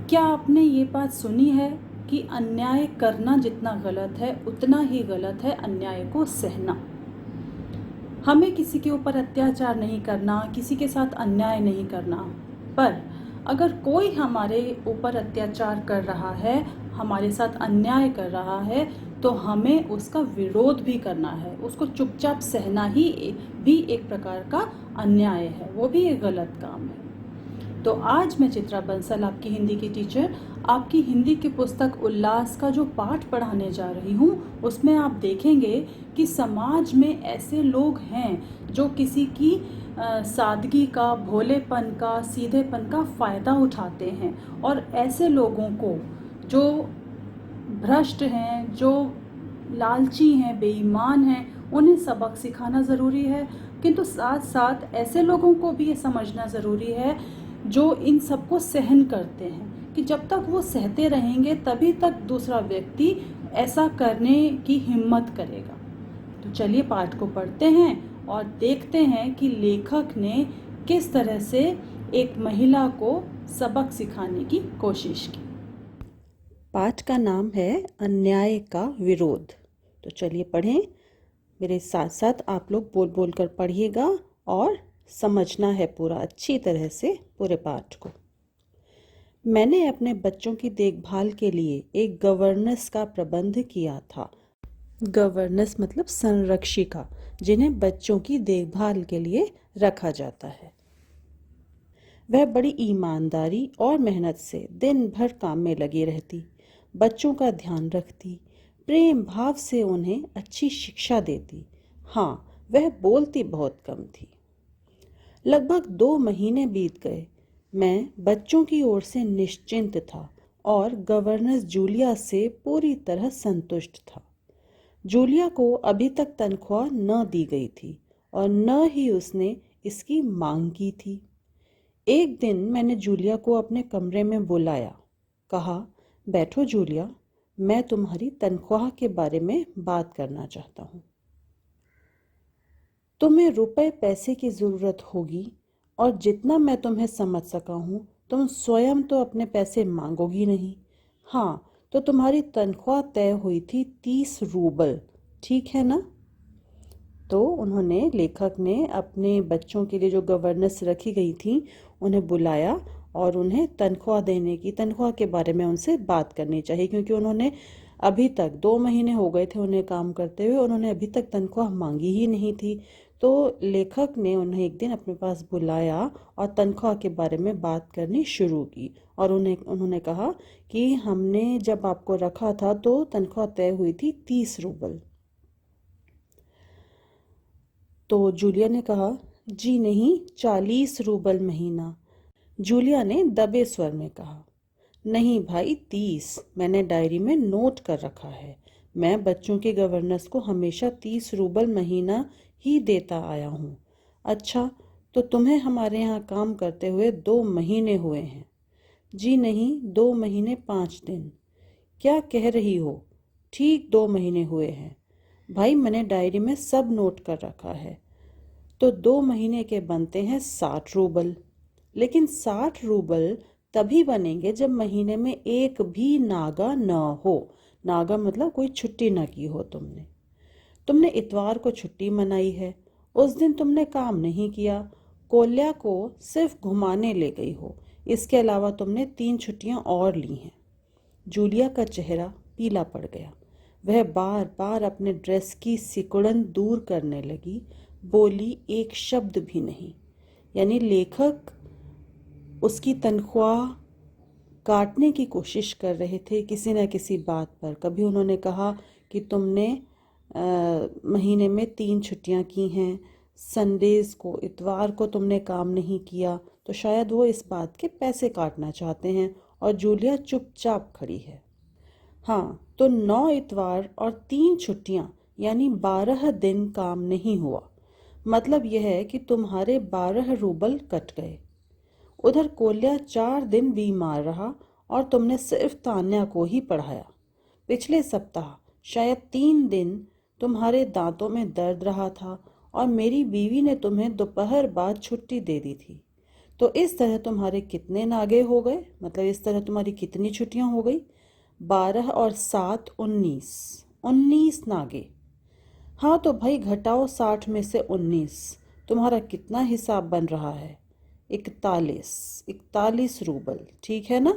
क्या आपने ये बात सुनी है कि अन्याय करना जितना गलत है उतना ही गलत है अन्याय को सहना। हमें किसी के ऊपर अत्याचार नहीं करना, किसी के साथ अन्याय नहीं करना, पर अगर कोई हमारे ऊपर अत्याचार कर रहा है, हमारे साथ अन्याय कर रहा है, तो हमें उसका विरोध भी करना है। उसको चुपचाप सहना ही भी एक प्रकार का अन्याय है, वो भी एक गलत काम है। तो आज मैं चित्रा बंसल, आपकी हिंदी की टीचर, आपकी हिंदी की पुस्तक उल्लास का जो पाठ पढ़ाने जा रही हूँ, उसमें आप देखेंगे कि समाज में ऐसे लोग हैं जो किसी की सादगी का, भोलेपन का, सीधेपन का फ़ायदा उठाते हैं। और ऐसे लोगों को, जो भ्रष्ट हैं, जो लालची हैं, बेईमान हैं, उन्हें सबक सिखाना ज़रूरी है। किंतु साथ साथ ऐसे लोगों को भी ये समझना ज़रूरी है जो इन सबको सहन करते हैं, कि जब तक वो सहते रहेंगे तभी तक दूसरा व्यक्ति ऐसा करने की हिम्मत करेगा। तो चलिए पाठ को पढ़ते हैं और देखते हैं कि लेखक ने किस तरह से एक महिला को सबक सिखाने की कोशिश की। पाठ का नाम है अन्याय का विरोध। तो चलिए पढ़ें। मेरे साथ साथ आप लोग बोल बोल कर पढ़िएगा और समझना है पूरा अच्छी तरह से पूरे पाठ को। मैंने अपने बच्चों की देखभाल के लिए एक गवर्नेंस का प्रबंध किया था। गवर्नेंस मतलब संरक्षिका, जिन्हें बच्चों की देखभाल के लिए रखा जाता है। वह बड़ी ईमानदारी और मेहनत से दिन भर काम में लगी रहती, बच्चों का ध्यान रखती, प्रेम भाव से उन्हें अच्छी शिक्षा देती। हाँ, वह बोलती बहुत कम थी। लगभग 2 महीने बीत गए। मैं बच्चों की ओर से निश्चिंत था और गवर्नेंस जूलिया से पूरी तरह संतुष्ट था। जूलिया को अभी तक तनख्वाह न दी गई थी और न ही उसने इसकी मांग की थी। एक दिन मैंने जूलिया को अपने कमरे में बुलाया। कहा, बैठो जूलिया, मैं तुम्हारी तनख्वाह के बारे में बात करना चाहता हूँ। तुम्हें रुपए पैसे की ज़रूरत होगी और जितना मैं तुम्हें समझ सका हूँ, तुम स्वयं तो अपने पैसे मांगोगी नहीं। हाँ, तो तुम्हारी तनख्वाह तय हुई थी 30 रूबल, ठीक है ना? तो उन्होंने, लेखक ने अपने बच्चों के लिए जो गवर्नेंस रखी गई थी उन्हें बुलाया और उन्हें तनख्वाह के बारे में उनसे बात करनी चाहिए, क्योंकि उन्होंने अभी तक 2 महीने हो गए थे उन्हें काम करते हुए, उन्होंने अभी तक तनख्वाह मांगी ही नहीं थी। तो लेखक ने उन्हें एक दिन अपने पास बुलाया और तनख्वाह के बारे में बात करनी शुरू की और उन्होंने कहा कि हमने जब आपको रखा था तो तनख्वाह तय हुई थी 30 रूबल। तो जूलिया ने कहा, जी नहीं, 40 रूबल महीना। जूलिया ने दबे स्वर में कहा, नहीं भाई, 30, मैंने डायरी में नोट कर रखा है। मैं बच्चों के गवर्नेंस को हमेशा 30 रूबल महीना ही देता आया हूँ। अच्छा, तो तुम्हें हमारे यहाँ काम करते हुए 2 महीने हुए हैं। जी नहीं, 2 महीने 5 दिन। क्या कह रही हो? ठीक 2 महीने हुए हैं भाई, मैंने डायरी में सब नोट कर रखा है। तो 2 महीने के बनते हैं 60 रूबल। लेकिन 60 रूबल तभी बनेंगे जब महीने में एक भी नागा न हो। नागा मतलब कोई छुट्टी न की हो तुमने। तुमने इतवार को छुट्टी मनाई है, उस दिन तुमने काम नहीं किया, कोल्या को सिर्फ घुमाने ले गई हो। इसके अलावा तुमने 3 छुट्टियां और ली हैं। जूलिया का चेहरा पीला पड़ गया। वह बार बार अपने ड्रेस की सिकुड़न दूर करने लगी, बोली एक शब्द भी नहीं। यानी लेखक उसकी तनख्वाह काटने की कोशिश कर रहे थे किसी न किसी बात पर। कभी उन्होंने कहा कि तुमने महीने में 3 छुट्टियां की हैं, संडेज़ को, इतवार को तुमने काम नहीं किया, तो शायद वो इस बात के पैसे काटना चाहते हैं। और जूलिया चुपचाप खड़ी है। हाँ, तो 9 इतवार और 3 छुट्टियां यानी 12 दिन काम नहीं हुआ। मतलब यह है कि तुम्हारे 12 रूबल कट गए। उधर कोल्या 4 दिन बीमार रहा और तुमने सिर्फ तान्या को ही पढ़ाया। पिछले सप्ताह शायद 3 दिन तुम्हारे दांतों में दर्द रहा था और मेरी बीवी ने तुम्हें दोपहर बाद छुट्टी दे दी थी। तो इस तरह तुम्हारे कितने नागे हो गए, मतलब इस तरह तुम्हारी कितनी छुट्टियां हो गई? 12 और 7 19, 19 नागे। हाँ तो भाई घटाओ 60 में से 19, तुम्हारा कितना हिसाब बन रहा है? 41 रूबल, ठीक है ना?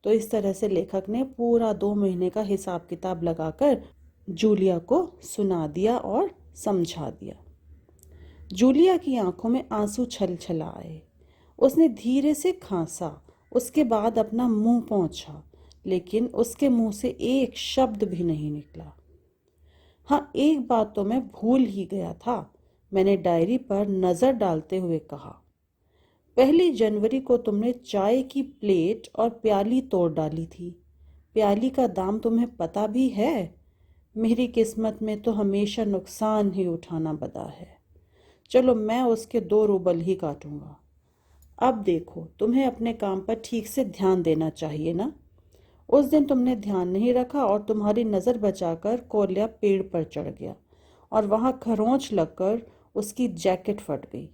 तो इस तरह से लेखक ने पूरा 2 महीने का हिसाब किताब लगाकर जूलिया को सुना दिया और समझा दिया। जूलिया की आंखों में आंसू छल छला आए। उसने धीरे से खांसा, उसके बाद अपना मुंह पोंछा, लेकिन उसके मुंह से एक शब्द भी नहीं निकला। हाँ, एक बात तो मैं भूल ही गया था, मैंने डायरी पर नज़र डालते हुए कहा। 1 जनवरी को तुमने चाय की प्लेट और प्याली तोड़ डाली थी। प्याली का दाम तुम्हें पता भी है? मेरी किस्मत में तो हमेशा नुकसान ही उठाना बदा है। चलो मैं उसके 2 रूबल ही काटूंगा। अब देखो, तुम्हें अपने काम पर ठीक से ध्यान देना चाहिए ना। उस दिन तुमने ध्यान नहीं रखा और तुम्हारी नज़र बचाकर कोल्या पेड़ पर चढ़ गया और वहाँ खरोंच लगकर उसकी जैकेट फट गई।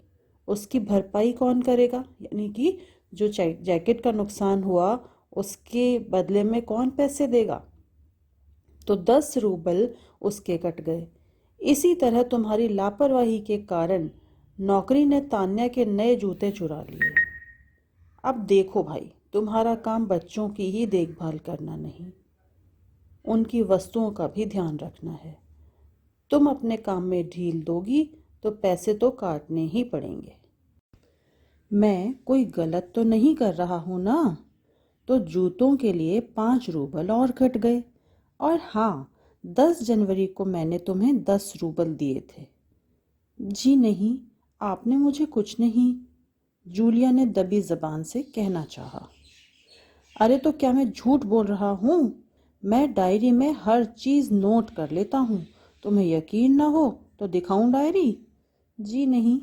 उसकी भरपाई कौन करेगा? यानी कि जो जैकेट का नुकसान हुआ उसके बदले में कौन पैसे देगा? तो 10 रूबल उसके कट गए। इसी तरह तुम्हारी लापरवाही के कारण नौकरी ने तान्या के नए जूते चुरा लिए। अब देखो भाई, तुम्हारा काम बच्चों की ही देखभाल करना नहीं, उनकी वस्तुओं का भी ध्यान रखना है। तुम अपने काम में ढील दोगी तो पैसे तो काटने ही पड़ेंगे। मैं कोई गलत तो नहीं कर रहा हूँ ना? तो जूतों के लिए 5 रूबल और कट गए। और हाँ, 10 जनवरी को मैंने तुम्हें 10 रूबल दिए थे। जी नहीं, आपने मुझे कुछ नहीं, जूलिया ने दबी जबान से कहना चाहा। अरे तो क्या मैं झूठ बोल रहा हूँ? मैं डायरी में हर चीज़ नोट कर लेता हूँ। तुम्हें यकीन ना हो तो दिखाऊं डायरी? जी नहीं,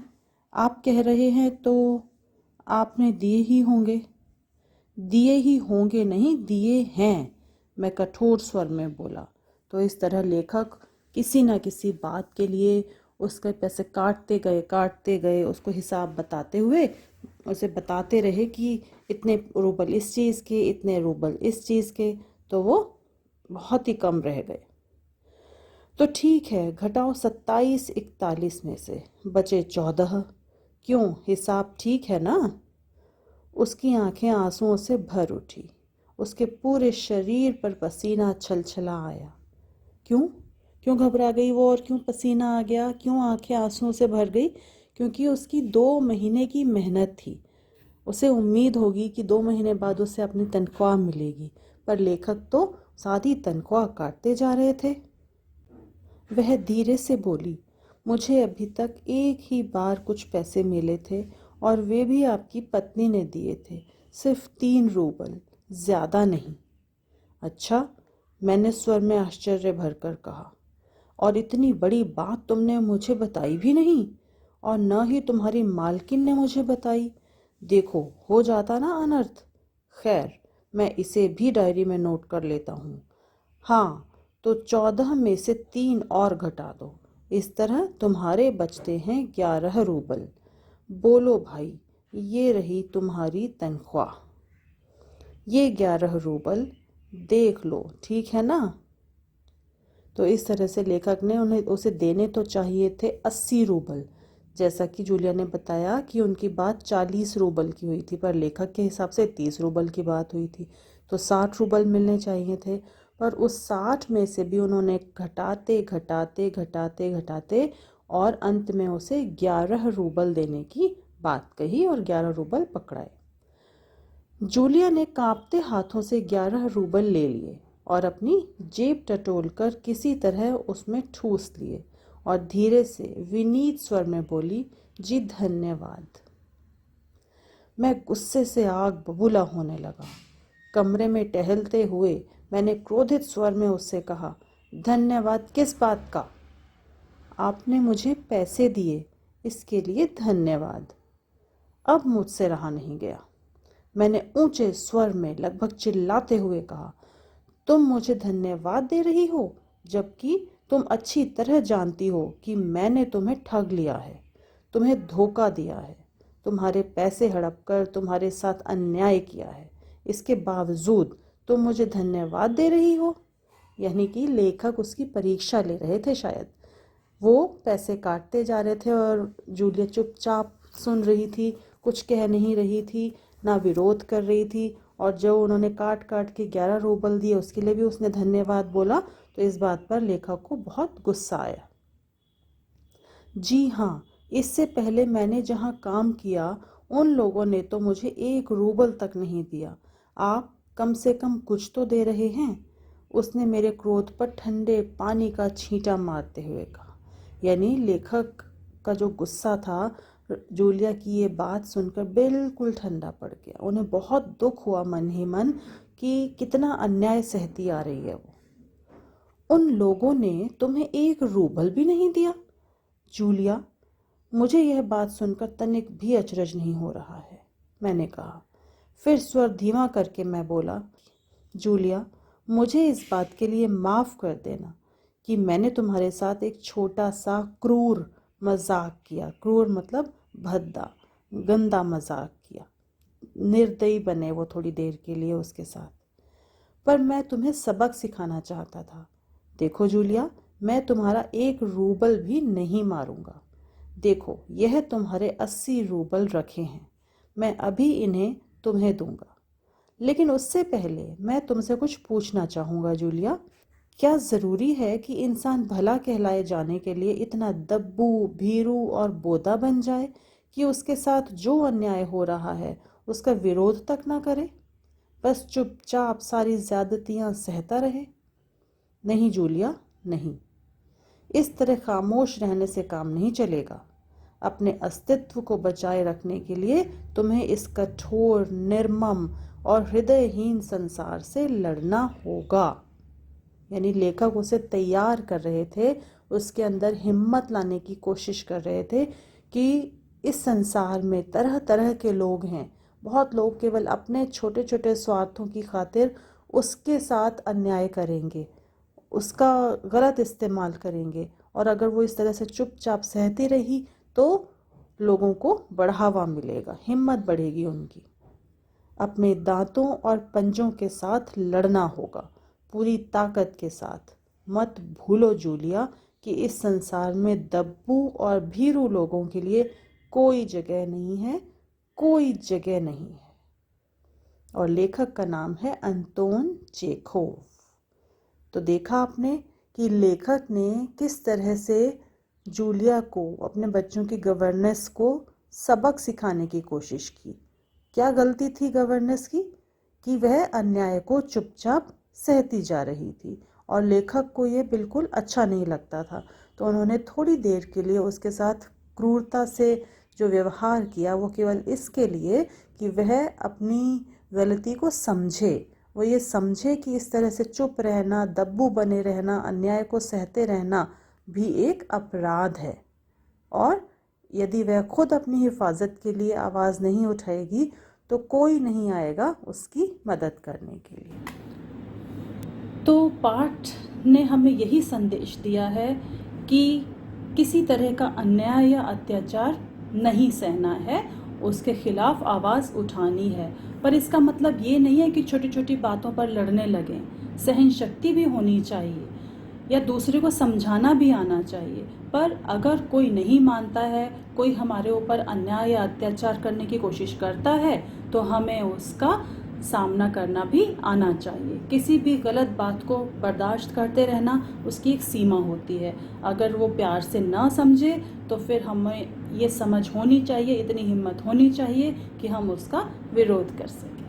आप कह रहे हैं तो आपने दिए ही होंगे। दिए ही होंगे नहीं, दिए हैं, मैं कठोर स्वर में बोला। तो इस तरह लेखक किसी न किसी बात के लिए उसके पैसे काटते गए, उसको हिसाब बताते हुए उसे बताते रहे कि इतने रूबल इस चीज़ के, इतने रूबल इस चीज़ के, तो वो बहुत ही कम रह गए। तो ठीक है, घटाओ 27 41 में से बचे 14। क्यों, हिसाब ठीक है ना? उसकी आंखें आंसुओं से भर उठी, उसके पूरे शरीर पर पसीना छलछला आया। क्यों क्यों घबरा गई वो, और क्यों पसीना आ गया, क्यों आंखें आंसुओं से भर गई? क्योंकि उसकी 2 महीने की मेहनत थी। उसे उम्मीद होगी कि 2 महीने बाद उसे अपनी तनख्वाह मिलेगी, पर लेखक तो सादी तनख्वाह काटते जा रहे थे। वह धीरे से बोली, मुझे अभी तक एक ही बार कुछ पैसे मिले थे और वे भी आपकी पत्नी ने दिए थे, सिर्फ 3 रूबल, ज़्यादा नहीं। अच्छा, मैंने स्वर में आश्चर्य भरकर कहा, और इतनी बड़ी बात तुमने मुझे बताई भी नहीं, और न ही तुम्हारी मालकिन ने मुझे बताई। देखो, हो जाता ना अनर्थ। खैर, मैं इसे भी डायरी में नोट कर लेता हूँ। हाँ, तो 14 में से 3 और घटा दो, इस तरह तुम्हारे बचते हैं 11 रूबल। बोलो भाई, ये रही तुम्हारी तनख्वाह। ये 11 रूबल, देख लो, ठीक है ना? तो इस तरह से लेखक ने उसे देने तो चाहिए थे 80 रूबल, जैसा कि जूलिया ने बताया कि उनकी बात 40 रूबल की हुई थी, पर लेखक के हिसाब से 30 रूबल की बात हुई थी, तो 60 रूबल मिलने चाहिए थे। पर उस 60 में से भी उन्होंने घटाते घटाते घटाते घटाते और अंत में उसे 11 रूबल देने की बात कही और 11 रूबल पकड़ाए। जूलिया ने कांपते हाथों से 11 रूबल ले लिए और अपनी जेब टटोलकर किसी तरह उसमें ठूस लिए और धीरे से विनीत स्वर में बोली, जी धन्यवाद। मैं गुस्से से आग बबूला होने लगा। कमरे में टहलते हुए मैंने क्रोधित स्वर में उससे कहा, धन्यवाद किस बात का? आपने मुझे पैसे दिए, इसके लिए धन्यवाद। अब मुझसे रहा नहीं गया। मैंने ऊंचे स्वर में लगभग चिल्लाते हुए कहा, तुम मुझे धन्यवाद दे रही हो, जबकि तुम अच्छी तरह जानती हो कि मैंने तुम्हें ठग लिया है, तुम्हें धोखा दिया है। तुम्हारे पैसे हड़प कर तुम्हारे साथ अन्याय किया है, इसके बावजूद तुम मुझे धन्यवाद दे रही हो। यानी कि लेखक उसकी परीक्षा ले रहे थे शायद। वो पैसे काटते जा रहे थे और जूलिया चुपचाप सुन रही थी, कुछ कह नहीं रही थी, ना विरोध कर रही थी। और जो उन्होंने काट काट के 11 रूबल दिए उसके लिए भी उसने धन्यवाद बोला। तो इस बात पर लेखक को बहुत गुस्सा आया। जी हाँ, इससे पहले मैंने जहाँ काम किया उन लोगों ने तो मुझे 1 रूबल तक नहीं दिया। आप कम से कम कुछ तो दे रहे हैं। उसने मेरे क्रोध पर ठंडे पानी का छींटा मारते हुए कहा। यानी लेखक का जो गुस्सा था जूलिया की ये बात सुनकर बिल्कुल ठंडा पड़ गया। उन्हें बहुत दुख हुआ मन ही मन कि कितना अन्याय सहती आ रही है वो। उन लोगों ने तुम्हें 1 रूबल भी नहीं दिया? जूलिया, मुझे यह बात सुनकर तनिक भी अचरज नहीं हो रहा है, मैंने कहा। फिर स्वर धीमा करके मैं बोला, जूलिया, मुझे इस बात के लिए माफ़ कर देना कि मैंने तुम्हारे साथ एक छोटा सा क्रूर मजाक किया। क्रूर मतलब भद्दा, गंदा मजाक किया। निर्दयी बने वो थोड़ी देर के लिए उसके साथ। पर मैं तुम्हें सबक सिखाना चाहता था। देखो जूलिया, मैं तुम्हारा 1 रूबल भी नहीं मारूंगा। देखो, यह तुम्हारे 80 रूबल रखे हैं। मैं अभी इन्हें तुम्हें दूंगा। लेकिन उससे पहले मैं तुमसे कुछ पूछना चाहूँगा जूलिया। क्या ज़रूरी है कि इंसान भला कहलाए जाने के लिए इतना दब्बू, भीरू और बोदा बन जाए कि उसके साथ जो अन्याय हो रहा है उसका विरोध तक ना करे, बस चुपचाप सारी ज़्यादतियाँ सहता रहे? नहीं जूलिया, नहीं। इस तरह खामोश रहने से काम नहीं चलेगा। अपने अस्तित्व को बचाए रखने के लिए तुम्हें इस कठोर, निर्मम और हृदयहीन संसार से लड़ना होगा। यानी लेखक उसे तैयार कर रहे थे, उसके अंदर हिम्मत लाने की कोशिश कर रहे थे कि इस संसार में तरह तरह के लोग हैं। बहुत लोग केवल अपने छोटे छोटे स्वार्थों की खातिर उसके साथ अन्याय करेंगे, उसका गलत इस्तेमाल करेंगे। और अगर वो इस तरह से चुपचाप सहती रही तो लोगों को बढ़ावा मिलेगा, हिम्मत बढ़ेगी उनकी। अपने दांतों और पंजों के साथ लड़ना होगा, पूरी ताकत के साथ। मत भूलो जूलिया कि इस संसार में दब्बू और भीरू लोगों के लिए कोई जगह नहीं है, कोई जगह नहीं है। और लेखक का नाम है अंतोन चेखोव। तो देखा आपने कि लेखक ने किस तरह से जूलिया को, अपने बच्चों की गवर्नेंस को सबक सिखाने की कोशिश की। क्या गलती थी गवर्नेंस की? कि वह अन्याय को चुपचाप सहती जा रही थी और लेखक को ये बिल्कुल अच्छा नहीं लगता था। तो उन्होंने थोड़ी देर के लिए उसके साथ क्रूरता से जो व्यवहार किया वो केवल इसके लिए कि वह अपनी गलती को समझे। वो ये समझे कि इस तरह से चुप रहना, दब्बू बने रहना, अन्याय को सहते रहना भी एक अपराध है। और यदि वह खुद अपनी हिफाजत के लिए आवाज़ नहीं उठाएगी तो कोई नहीं आएगा उसकी मदद करने के लिए। तो पाठ ने हमें यही संदेश दिया है कि किसी तरह का अन्याय या अत्याचार नहीं सहना है, उसके खिलाफ आवाज़ उठानी है। पर इसका मतलब ये नहीं है कि छोटी छोटी बातों पर लड़ने लगें। सहन शक्ति भी होनी चाहिए या दूसरे को समझाना भी आना चाहिए। पर अगर कोई नहीं मानता है, कोई हमारे ऊपर अन्याय या अत्याचार करने की कोशिश करता है तो हमें उसका सामना करना भी आना चाहिए। किसी भी गलत बात को बर्दाश्त करते रहना, उसकी एक सीमा होती है। अगर वो प्यार से ना समझे तो फिर हमें ये समझ होनी चाहिए, इतनी हिम्मत होनी चाहिए कि हम उसका विरोध कर सकें।